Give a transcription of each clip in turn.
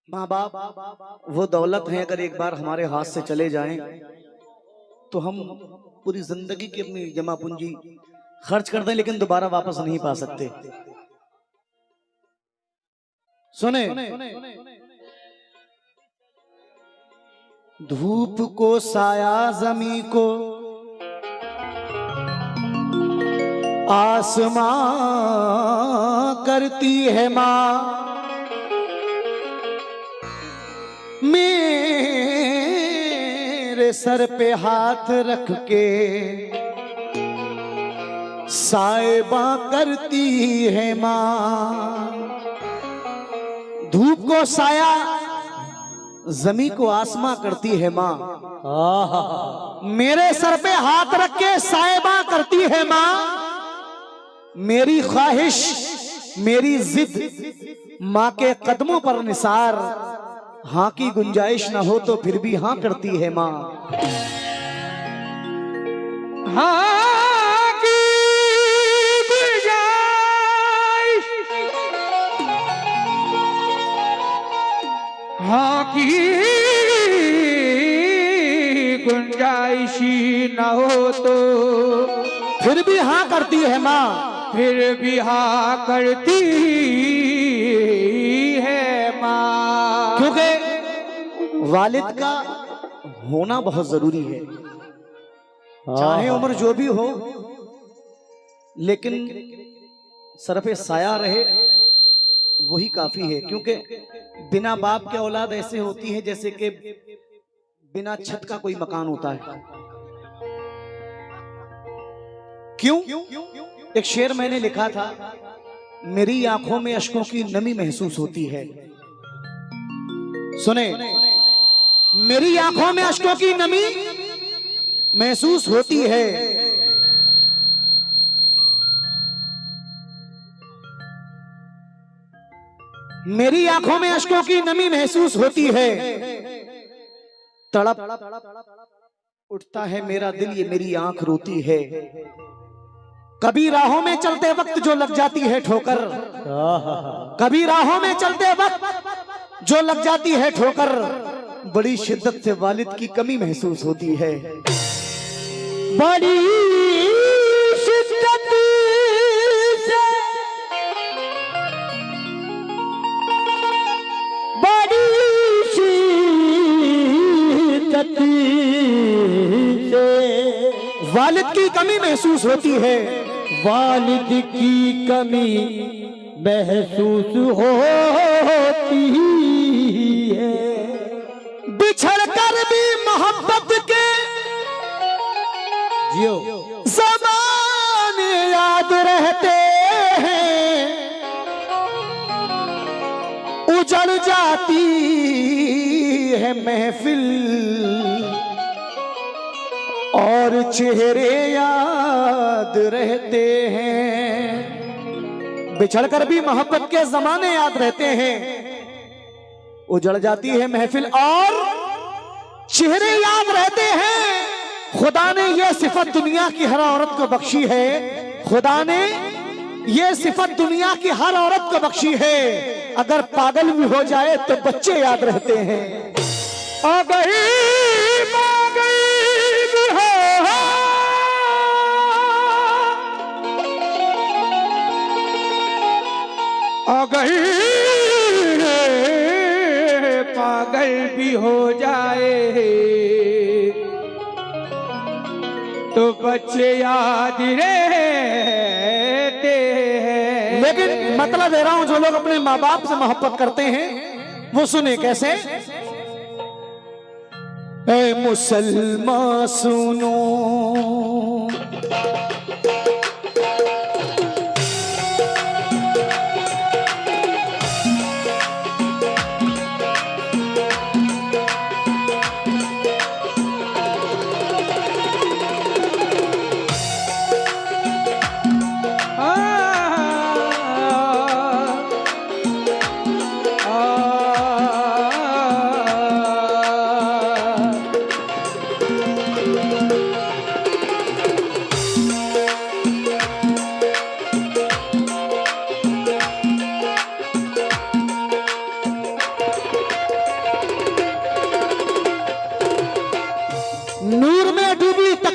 माँ बाप वो दौलत है, अगर एक बार हमारे हाथ से चले जाएं तो हम पूरी जिंदगी की अपनी जमा पूंजी खर्च कर दें लेकिन दोबारा वापस नहीं पा सकते। सुने, धूप को साया जमी को आसमां करती है माँ, मेरे सर पे हाथ रख के साहिबा करती है माँ। धूप को साया जमी को आसमां करती है माँ, मेरे सर पे हाथ रख के साहिबा करती है माँ। मेरी ख्वाहिश मेरी जिद माँ के कदमों पर निसार, हाँ की गुंजाइश ना हो तो फिर भी हाँ करती है माँ। हाँ की गुंजाइश, हाँ की गुंजाइशी न हो तो फिर भी हाँ करती है माँ, फिर भी हाँ करती है माँ। क्योंकि वालिद का होना बहुत जरूरी है, चाहे उम्र जो भी हो लेकिन सर पे साया रहे वही काफी है। क्योंकि बिना बाप के औलाद ऐसे होती है जैसे कि बिना छत का कोई मकान होता है। क्यों? एक शेर मैंने लिखा था, मेरी आंखों में अश्कों की नमी महसूस होती है। सुने, मेरी आंखों में अश्कों की नमी महसूस होती है, मेरी आंखों में अश्कों की नमी महसूस होती है। तड़प उठता है मेरा दिल, ये मेरी आंख रोती है। कभी राहों में चलते वक्त जो लग जाती है ठोकर, कभी राहों में चलते वक्त जो लग जाती है ठोकर, बड़ी शिद्दत से वालिद की कमी महसूस होती है। बड़ी शिद्दत से, बड़ी शिद्दत से वालिद की कमी महसूस होती है, वालिद की कमी महसूस होती है। बिछड़ कर भी मोहब्बत के जियो ज़माने याद रहते हैं, उजड़ जाती है महफिल और चेहरे याद रहते हैं। बिछड़कर भी मोहब्बत के जमाने याद रहते हैं, उजड़ जाती है महफिल और चेहरे याद रहते हैं। खुदा ने यह सिफत दुनिया की हर औरत को बख्शी है, खुदा ने यह सिफत दुनिया की हर औरत को बख्शी है। अगर पागल भी हो जाए तो बच्चे याद रहते हैं। आ गई आ गई पागल भी हो जाए तो बच्चे याद रहते हैं। लेकिन मतलब दे रहा हूं, जो लोग अपने माँ बाप से मोहब्बत करते हैं वो सुने कैसे। ऐ मुसलमान सुनो,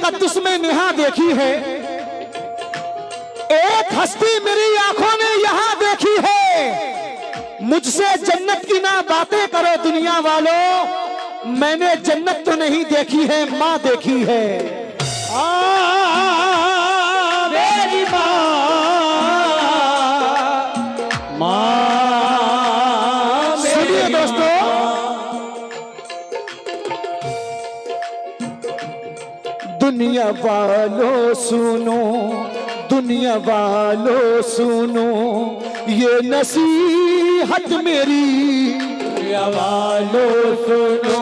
तकद्दुस में नेहा देखी है, एक हस्ती मेरी आंखों ने यहां देखी है। मुझसे जन्नत की ना बातें करो दुनिया वालों, मैंने जन्नत तो नहीं देखी है, मां देखी है। मेरी माँ सुनिए दोस्तों, दुनिया वालों सुनो, दुनिया वालों सुनो, ये नसीहत मेरी। दुनिया वालों सुनो,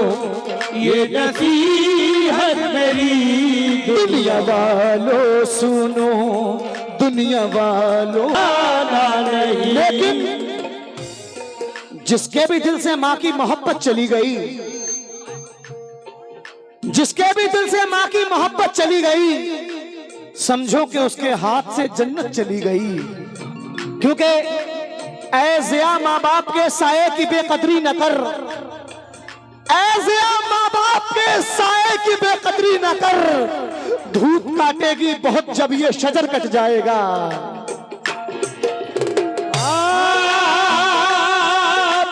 ये नसीहत मेरी। दुनिया वालों सुनो, दुनिया वालों। लेकिन जिसके भी दिल से मां की मोहब्बत चली गई, जिसके भी दिल से मां की मोहब्बत चली गई, समझो कि उसके हाथ से जन्नत चली गई। क्योंकि ऐ ज़िया माँ बाप के साये की बेकदरी न कर, ऐ ज़िया माँ बाप के साये की बेकदरी न कर, धूप काटेगी बहुत जब ये शजर कट जाएगा।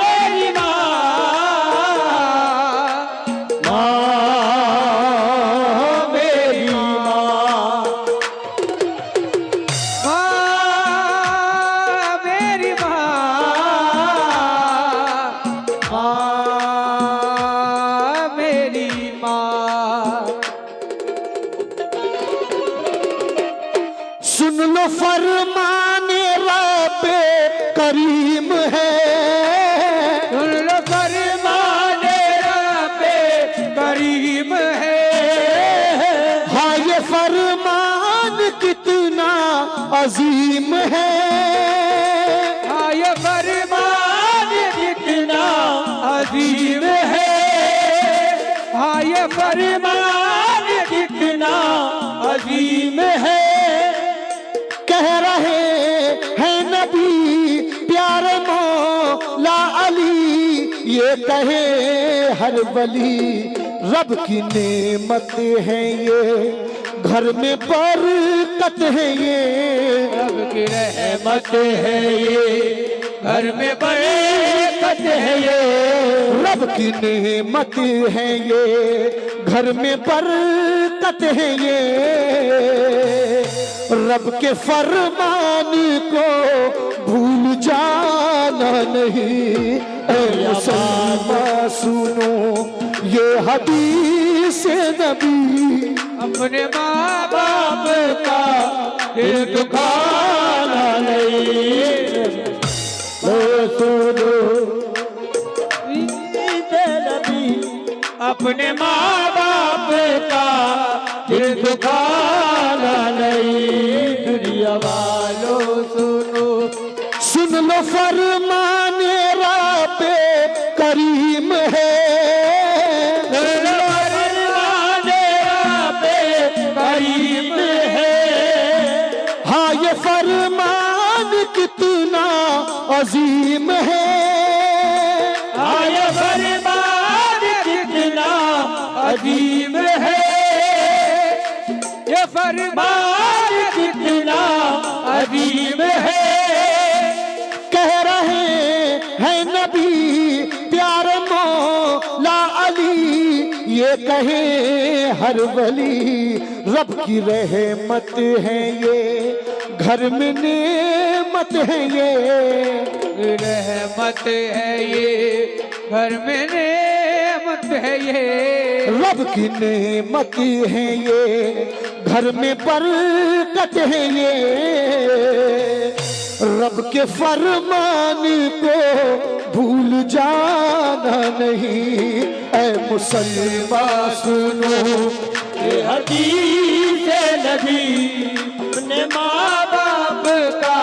मेरी माँ, मेरी माँ, मेरी माँ, मेरी माँ। सुन लो फरमाने रब्बे करीम है, सुन लो फरमाने रब्बे करीम है। हाँ ये फरमान कितना अजीम है। हाँ ये फरमान कितना अजीम है। हाँ ये फरमान कितना अजीम है। कह रहे हैं नबी प्यारे मौला अली, ये कहे हर वली, रब की नेमत है ये, घर में बरकत है ये। रब की रहमत है ये, घर में बरकत है ये। रब की नेमत है ये, घर में बरकत है ये। रब के फरमान को भूल जाना नहीं। ऐ मुसलमान सुनो ये हदीस नबी, अपने माँ बाप का दिल दुखाना नहीं। सुनो अपने माँ बाप का दिल दुखाना नहीं। दुनिया वालों सुनो, सुन लो फरमाने रब्बे करीम है। फरमाने रब्बे करीम है। हाँ ये फरमान कितना अजीम है। हाँ ये फरमान कितना अजीम है। ये फरमान कितना अजीम है। कह रहे हैं नबी प्यारे मौला अली, ये कहे हर वली, रब की रहमत है ये, घर में नेमत है ये। रहमत है ये, घर में नेमत है ये। रब की नेमत है ये, घर में बरकत है ये। रब के फरमान को भूल जाना नहीं। ऐ मुसलमान सुनो ये हदीस नबी, अपने माँ बाप का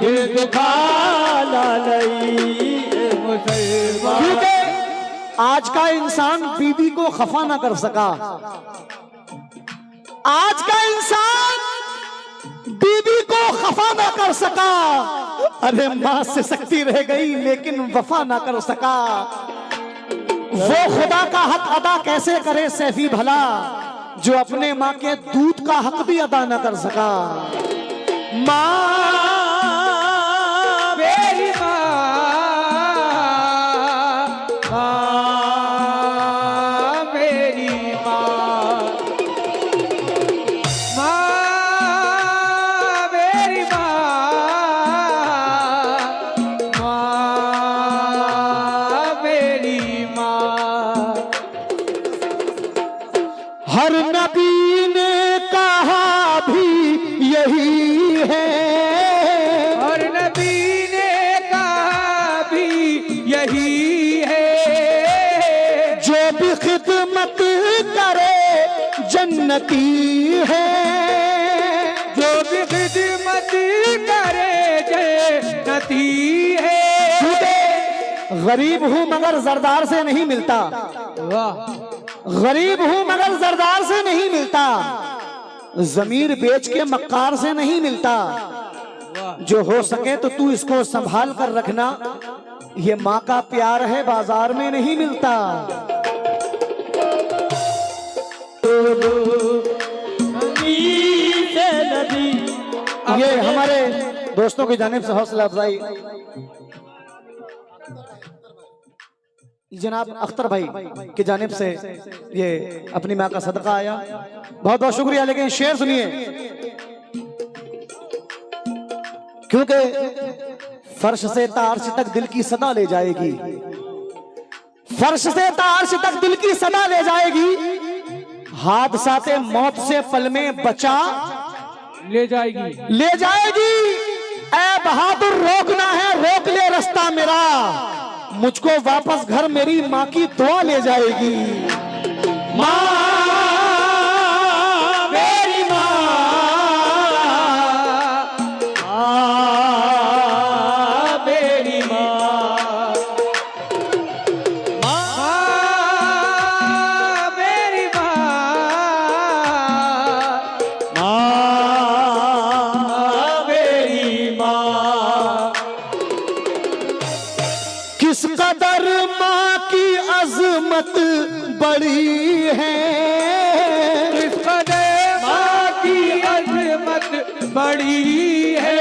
दिल दुखाना नहीं। मुसलमान क्योंकि आज का इंसान बीवी को खफा ना कर सका। आज का इंसान बीवी को खफा ना कर सका। अरे मां से शक्ति रह गई लेकिन वफा ना कर सका। वो खुदा का हक अदा कैसे करे सैफी भला, जो अपने माँ के दूध का हक भी अदा न कर सका। माँ मेरी माँ, माँ मेरी माँ, माँ मेरी माँ, माँ मेरी माँ। हर नबी ने कहा भी यही है, और नबी ने कहा भी यही है, जो भी खिदमत करे जन्नती है। जो भी खिदमत करे जन्नती है। गरीब हूं मगर जरदार से नहीं मिलता, वाह, गरीब हूं मगर जरदार से नहीं मिलता, जमीर बेच के मक्कार से नहीं मिलता। जो हो सके तो तू इसको संभाल कर रखना, ये माँ का प्यार है बाजार में नहीं मिलता। ये हमारे दोस्तों की जानिब से हौसला अफजाई जनाब अख्तर भाई की जानिब से ये अपनी माँ का सदका आया, बहुत बहुत शुक्रिया। लेकिन शेर सुनिए, क्योंकि फर्श से तार्श तक दिल की सदा ले जाएगी, फर्श से तार्श तक दिल की सदा ले जाएगी, हादसाते मौत से पल में बचा ले जाएगी, ले जाएगी। ऐ बहादुर रोकना है रोक ले रास्ता मेरा, मुझको वापस घर मेरी माँ की दुआ ले जाएगी। माँ मेरी माँ, मेरी माँ, माँ मेरी माँ, माँ मेरी माँ। किस कदर माँ की अजमत बड़ी है, किस कदर माँ की अजमत बड़ी है,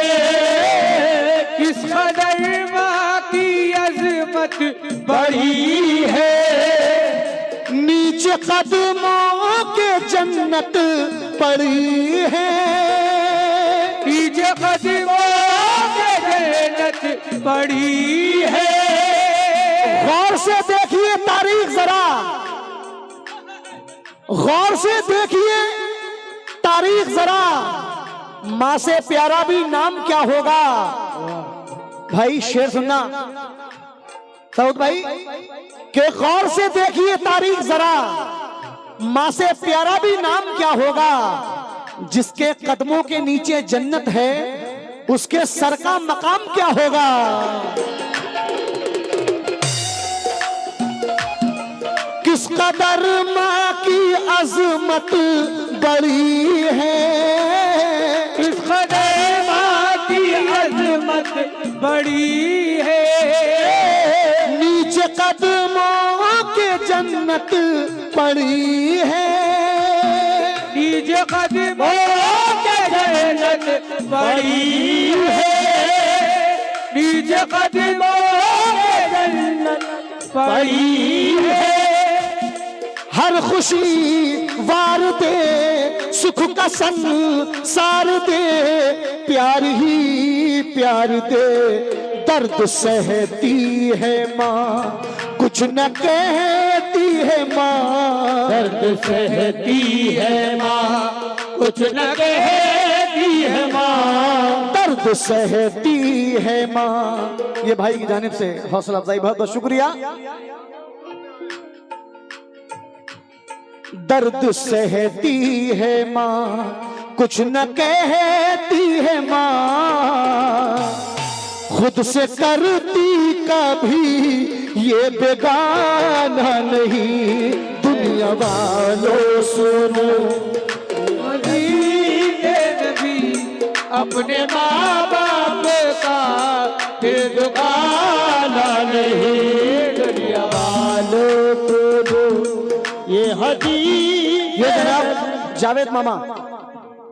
किस कदर माँ की अजमत बड़ी है। नीचे कदमों के जन्नत पड़ी है, नीचे कदमों के जन्नत पड़ी है। गौर से देखिए तारीख जरा, गौर से देखिए तारीख जरा, माँ से प्यारा भी नाम क्या होगा। भाई शेर सुनना सऊद भाई, के गौर से देखिए तारीख जरा, माँ से प्यारा भी नाम क्या होगा। जिसके कदमों के नीचे जन्नत है, उसके सर का मकाम क्या होगा। किस कदर माँ की अजमत बड़ी है, किस कदर माँ की अजमत बड़ी है। नीचे कदमों के जन्नत पड़ी है, नीचे कदमों के जन्नत पड़ी है, नीचे कदमों के जन्नत पड़ी है। हर खुशी वार दे, सुख का संसार दे, प्यार ही प्यार दे। दर्द सहती है माँ, कुछ न कहती है माँ, दर्द सहती है माँ, कुछ न कहती है माँ, दर्द सहती है माँ। ये भाई की जानिब से हौसला अफजाई, बहुत बहुत शुक्रिया। दर्द सहती है माँ, कुछ न कहती है माँ, खुद से करती कभी ये बेगाना नहीं। दुनिया वालों सुनो, अपने माँ बाप का फिर दुकाना नहीं। दुनिया वालों को दो ये हदीस ये जनाब जावेद मामा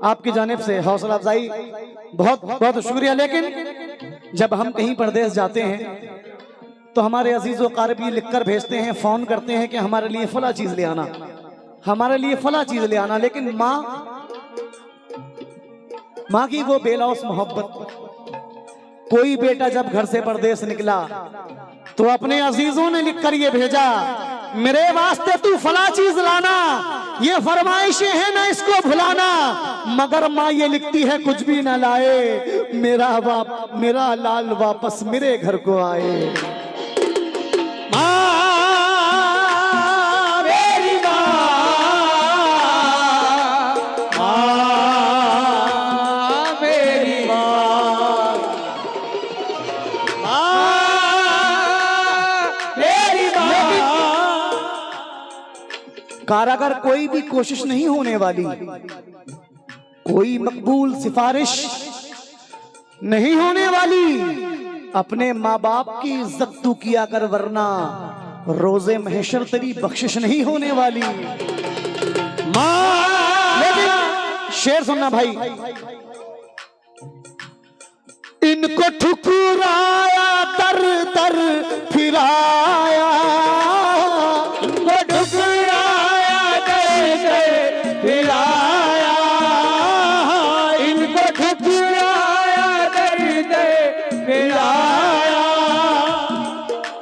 आपकी जानिब से हौसला अफजाई बहुत बहुत शुक्रिया। लेकिन जब हम कहीं परदेश जाते हैं तो हमारे अजीज व क़ारिब लिखकर भेजते हैं, फोन करते हैं कि हमारे लिए फला चीज ले आना, हमारे लिए फला चीज ले आना। लेकिन माँ की वो बेलौस मोहब्बत। कोई बेटा जब घर से परदेश निकला तो अपने अजीजों ने लिखकर ये भेजा, मेरे वास्ते तू फला चीज लाना, ये फरमाइशें हैं ना इसको भुलाना। मगर माँ ये लिखती है कुछ भी ना लाए, मेरा लाल वापस मेरे घर को आए। कारागर कोई भी कोशिश नहीं होने वाली, कोई मकबूल सिफारिश नहीं होने वाली। अपने माँ बाप की इज्जत तू किया कर, वरना रोजे महशर तेरी बख्शिश नहीं होने वाली। लेकिन शेर सुनना भाई, इनको ठुकराया दर दर फिराया, इनको फिराया, इनको ठुकराया दर दर फिराया।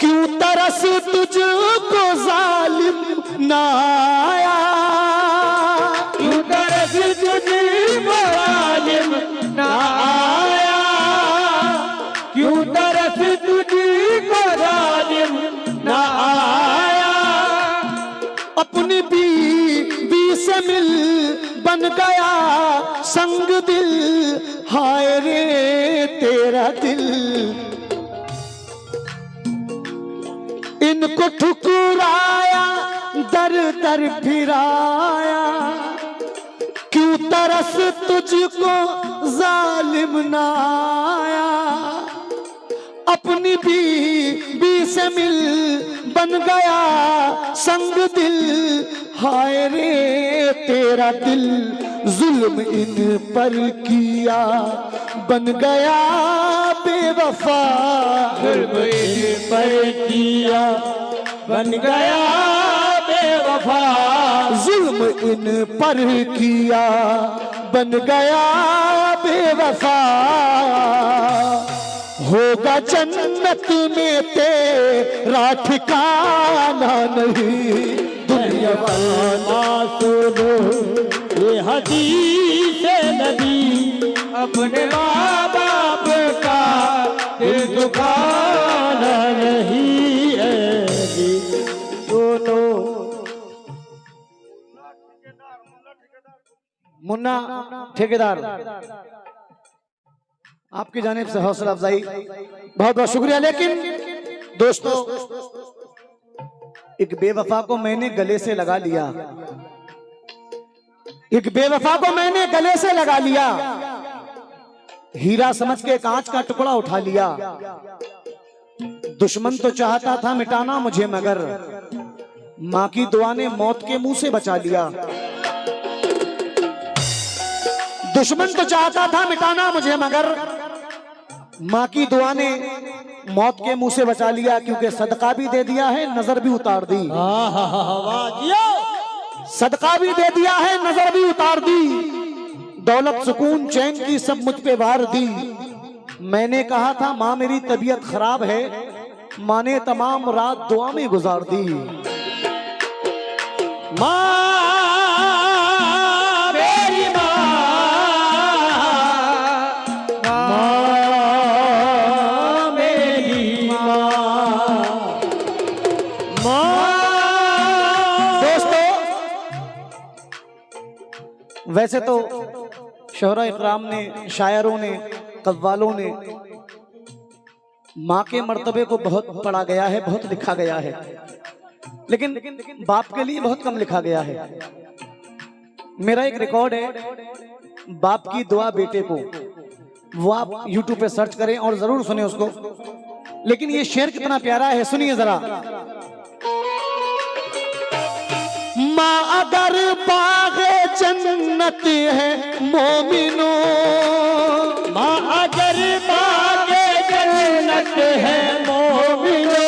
क्यों तरस तुझको जालिम ना आया, क्यों तरस तुझको जालिम ना आया, क्यों तरस तुझको जालिम ना आया। अपनी बीवी से मिल बन गया संग दिल, हाय रे तेरा दिल। इनको ठुकराया दर दर फिराया, क्यों तरस तुझको जालिम ना आया। अपनी बीवी से मिल बन गया संग दिल, हाय रे तेरा दिल। जुल्म इन पर किया बन गया बेवफा, जुल्म इन पर किया बन गया बेवफा, जुल्म इन पर किया बन गया बेवफा। होगा जन्नत में तेरा ठिकाना नहीं, दुनिया वाला सुनो ये हदीस नबी, अपने माँ बाप का दिल दुखाना नहीं है जी। सुनो मुन्ना ठेकेदार आपकी जानिब से हौसला अफजाई बहुत बहुत शुक्रिया। लेकिन दोस्तों, एक बेवफा को मैंने गले से लगा लिया, एक बेवफा को मैंने गले से लगा लिया, हीरा समझ के कांच का टुकड़ा उठा लिया। दुश्मन तो चाहता था मिटाना मुझे, मगर माँ की दुआ ने मौत के मुंह से बचा लिया। दुश्मन तो चाहता था मिटाना मुझे, मगर माँ की दुआ ने मौत के मुंह से बचा लिया। क्योंकि सदका भी दे दिया है, नजर भी उतार दी, सदका भी दे दिया है, नजर भी उतार दी। दौलत सुकून चैन की सब मुझ पे वार दी। मैंने कहा था माँ मेरी तबीयत खराब है, माँ ने तमाम रात दुआ में गुजार दी। माँ मेरी माँ, माँ मेरी माँ, माँ। दोस्तों, वैसे तो शोहरा इकराम ने, शायरों ने, कव्वालों ने माँ के मर्तबे को बहुत पढ़ा गया है, बहुत लिखा गया है, लेकिन बाप के लिए बहुत कम लिखा गया है। मेरा एक रिकॉर्ड है बाप की दुआ बेटे को, वो आप YouTube पे सर्च करें और जरूर सुने उसको। लेकिन ये शेर कितना प्यारा है, सुनिए जरा। माँ अगर बाग़े जन्नत है मोमिनो, माँ अगर बाग़े जन्नत है मोमिनो,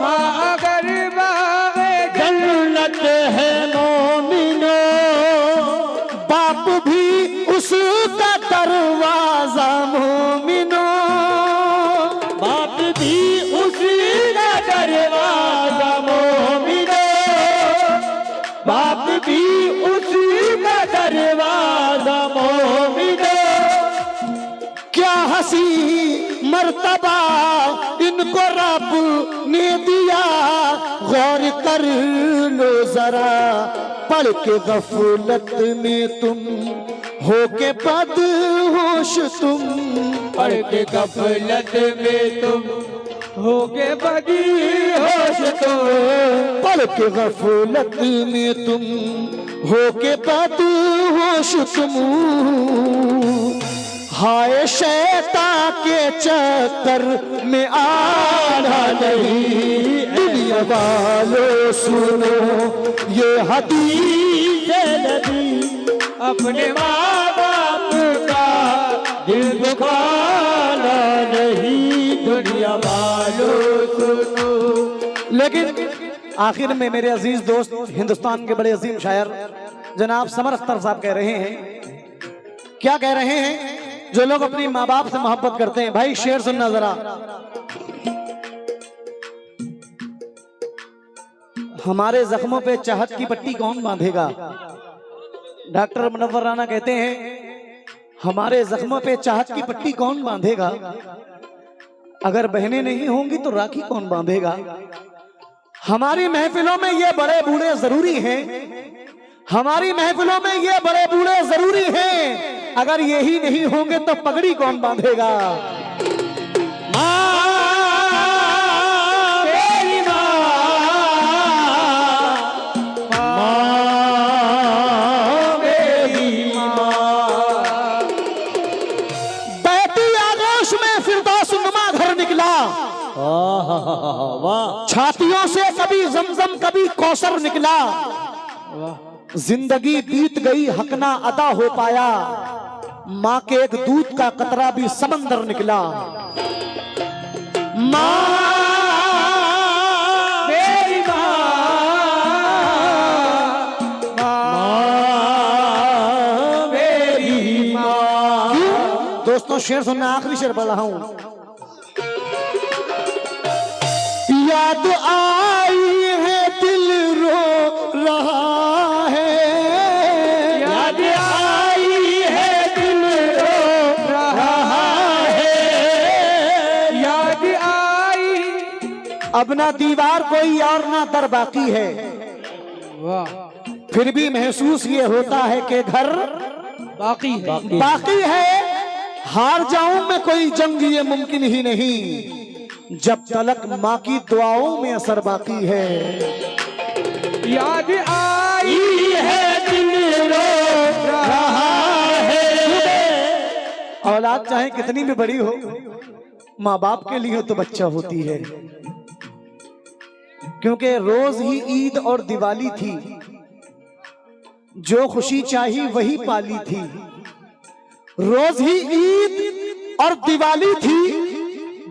माँ अगर बाग़े जन्नत है मोमिनो, बाप भी उसका दरवाजा मोमिनो, बाप भी उसका दरवाजा मोमिनो, बाप भी उसका दरवाजा मोमिनो। क्या हंसी मर्तबा इनको रब ने दिया, गौर कर लो जरा, पढ़ के गफलत में तुम हो के बदहोश तुम, पढ़ के गफलत में तुम हो के बदहोश तुम, पढ़ के गफलत में तुम हो के बदहोश तुम। हाय शैतान के चक्कर में आना नहीं, दुनिया वालों सुनो ये हदीस नबी, अपने माँ बाप का दिल दुखाना नहीं, दुनिया वालों सुनो। लेकिन आखिर में मेरे अजीज दोस्त, हिंदुस्तान के बड़े अजीम शायर जनाब समर अख्तर साहब कह रहे हैं, क्या कह रहे हैं? जो लोग अपनी माँ बाप से मोहब्बत करते हैं, भाई शेर सुनना जरा। हमारे जख्मों पे चाहत की पट्टी कौन बांधेगा? डॉक्टर मुनव्वर राना कहते हैं, हमारे जख्मों पे चाहत की पट्टी कौन बांधेगा? अगर बहनें नहीं होंगी तो राखी कौन बांधेगा? हमारी महफिलों में ये बड़े बूढ़े जरूरी हैं, हमारी महफिलों में ये बड़े बूढ़े जरूरी हैं, अगर यही नहीं होंगे तो पगड़ी कौन बांधेगा? माँ मेरी माँ, माँ मेरी माँ। बैठी आगोश में फिरदौस नुमा घर निकला, वाह, छातियों से कभी जमजम कभी कौसर निकला, जिंदगी बीत गई हक ना अदा हो पाया, माँ के एक दूध का कतरा भी समंदर निकला। माँ मेरी माँ, माँ मेरी माँ। दोस्तों शेर सुनना, आखिरी शेर पढ़ रहा हूं। याद आई है दिल रो रहा है, याद आई है दिल रो रहा है, याद आई। अब ना दीवार कोई और ना दर बाकी है, वाह, फिर भी महसूस ये होता है कि घर बाकी है, बाकी है। हार जाऊं मैं कोई जंग ये मुमकिन ही नहीं, जब तलक माँ की दुआओं में असर बाकी है। याद आई है दिल रो रहा है। औलाद चाहे कितनी भी बड़ी हो, माँ बाप के लिए तो बच्चा होती है, क्योंकि रोज ही ईद और दिवाली थी, जो खुशी चाही वही पाली थी। रोज ही ईद और दिवाली थी,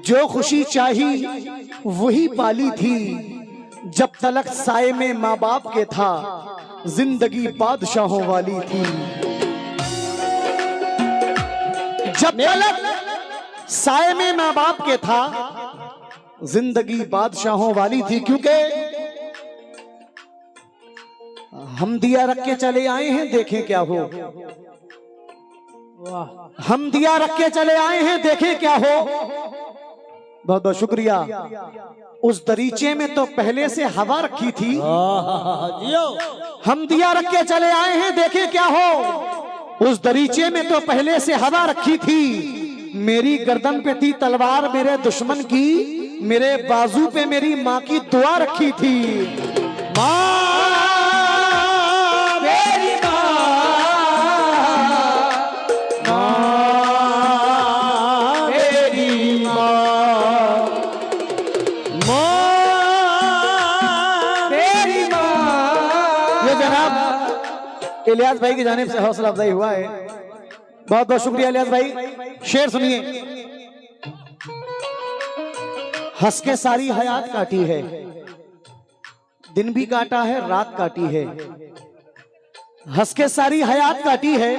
जो खुशी चाही वही पाली थी। जब तलक साए में माँ बाप के था, जिंदगी बादशाहों वाली थी। जब तलक साए में माँ बाप के था, जिंदगी बादशाहों वाली थी। क्योंकि हम दिया रख के चले आए हैं, देखें क्या हो। हम दिया रख के चले आए हैं, देखें क्या हो। बहुत बहुत शुक्रिया। उस दरीचे में तो पहले से हवा रखी थी, हम दिया रख के चले आए हैं, देखें क्या हो। उस दरीचे में तो पहले से हवा रखी थी, मेरी गर्दन पे थी तलवार मेरे दुश्मन की, मेरे बाजू पे मेरी माँ की दुआ रखी थी। माँ मेरी माँ, माँ मेरी माँ, माँ मेरी माँ, इलियास भाई की जानिब से हौसला अफजाई हुआ है। बहुत बहुत शुक्रिया इलियास भाई। शेर सुनिए। हंस के सारी हयात काटी है, दिन भी काटा है रात काटी है। हंस के सारी हयात काटी है,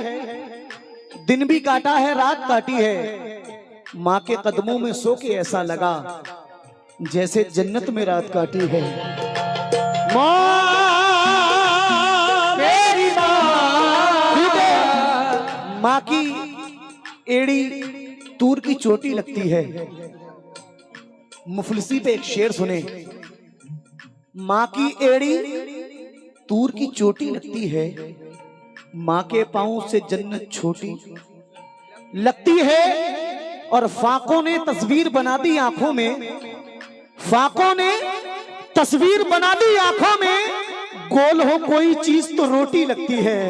दिन भी काटा है रात काटी है। माँ के कदमों में सो के ऐसा लगा जैसे जन्नत में रात काटी है। मेरी माँ की एड़ी तूर की चोटी लगती है। मुफलिसी पे एक शेर सुने। माँ की एड़ी तूर की चोटी लगती है, माँ के पांव से जन्नत छोटी लगती है। और फाकों ने तस्वीर बना दी आंखों में, फाकों ने तस्वीर बना दी आंखों में। गोल हो कोई चीज तो रोटी लगती है।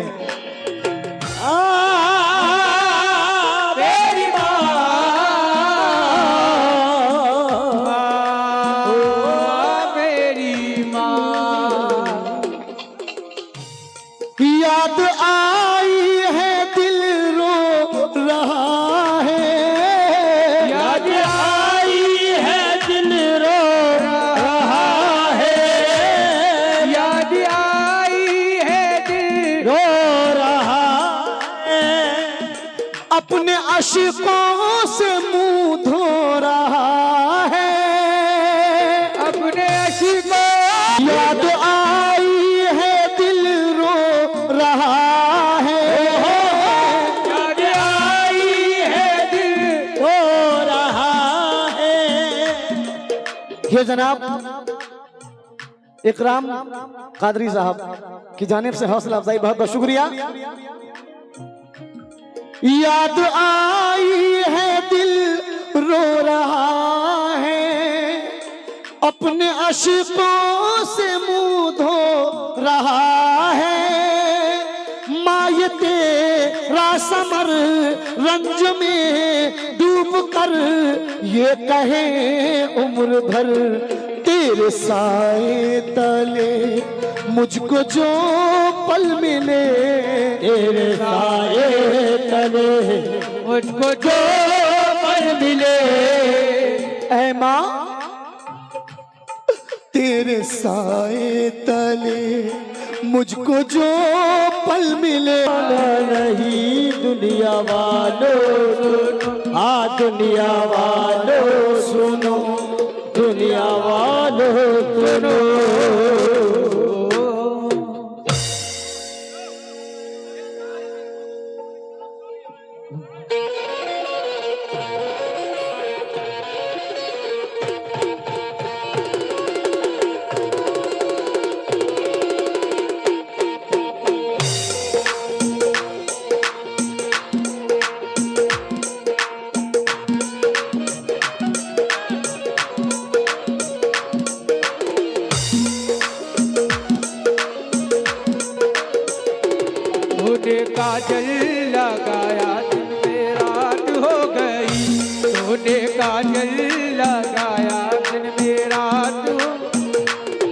मेरी याद आई है दिल रो रहा है, याद आई है दिल रो रहा है, याद आई है दिल रो रहा है। अपने अशिकों से मुंह धो रहा है, अपने अशिकों याद आई है दिल रो रहा है, याद आई है दिल रो रहा है। ये जनाब इकराम कादरी साहब की जानिब से हौसला अफजाई, बहुत बहुत शुक्रिया। याद आई है दिल रो रहा है, अपने अशिकों से मुंह धो रहा है। माये तेरा समर रंज में डूब कर ये कहे उम्र भर, तेरे साए तले मुझको जो पल मिले, तेरे साए तले मुझको जो पल मिले। ऐ माँ तेरे साए तले मुझको जो पल मिले। नहीं दुनिया वालों, हाँ दुनिया वालों सुनो, दुनिया वालों सुनो। तूने काजल लगाया दिन में रात हो गई, तूने काजल